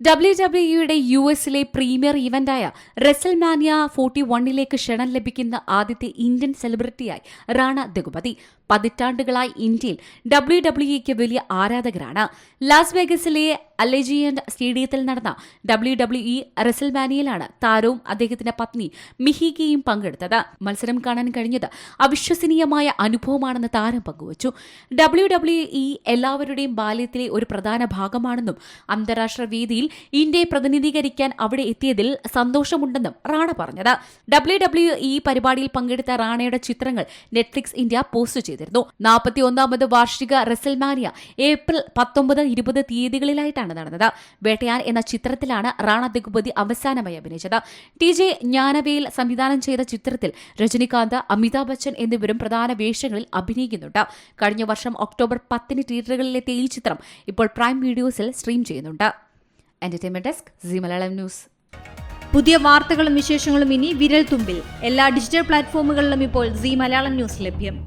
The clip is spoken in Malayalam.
WWE യുഎസിലെ പ്രീമിയർ ഇവന്റായ റെസൽമാനിയ 41ലേക്ക് ക്ഷണം ലഭിക്കുന്ന ആദ്യത്തെ ഇന്ത്യൻ സെലിബ്രിറ്റിയായി റാണ ദഗുപതി. പതിറ്റാണ്ടുകളായി ഇന്ത്യയിൽ WWEക്ക് വലിയ ആരാധകരാണ്. ലാസ് വേഗസിലെ അലെജിയന്റ് സ്റ്റേഡിയത്തിൽ നടന്ന WWE റെസൽമാനിയയിലാണ് താരവും അദ്ദേഹത്തിന്റെ പത്നി മിഹികയും പങ്കെടുത്തത്. മത്സരം കാണാൻ കഴിഞ്ഞത് അവിശ്വസനീയമായ അനുഭവമാണെന്ന് താരം പങ്കുവച്ചു. WWE എല്ലാവരുടെയും ബാല്യത്തിലെ ഒരു പ്രധാന ഭാഗമാണെന്നും അന്താരാഷ്ട്ര വേദിയിൽ ഇന്ത്യയെ പ്രതിനിധീകരിക്കാൻ അവിടെ എത്തിയതിൽ സന്തോഷമുണ്ടെന്നും റാണ പറഞ്ഞത്. WWE പരിപാടിയിൽ പങ്കെടുത്ത റാണയുടെ ചിത്രങ്ങൾ നെറ്റ്ഫ്ലിക്സ് ഇന്ത്യ പോസ്റ്റ് ചെയ്തിരുന്നു. 41ാമത് വാർഷിക റെസൽമാനിയ ഏപ്രിൽ 19-20 തീയതികളിലായിട്ടാണ് നടന്നത്. വേട്ടയാൻ എന്ന ചിത്രത്തിലാണ് റാണ ദഗുപതി അവസാനമായി അഭിനയിച്ചത്. TJ ജ്ഞാനവേൽ സംവിധാനം ചെയ്ത ചിത്രത്തിൽ രജനികാന്ത്, അമിതാഭ് ബച്ചൻ എന്നിവരും പ്രധാന വേഷങ്ങളിൽ അഭിനയിക്കുന്നുണ്ട്. കഴിഞ്ഞ വർഷം ഒക്ടോബർ 10 തിയേറ്ററുകളിലെത്തിയ ഈ ചിത്രം ഇപ്പോൾ പ്രൈം വീഡിയോസിൽ സ്ട്രീം ചെയ്യുന്നുണ്ട്. Entertainment desk, C Malayalam news. പുതിയ വാർത്തകളും വിശേഷങ്ങളും ഇനി വിരൽ തുമ്പിൽ. എല്ലാ ഡിജിറ്റൽ പ്ലാറ്റ്ഫോമുകളിലും ഇപ്പോൾ സി മലയാളം ന്യൂസ് ലഭ്യം.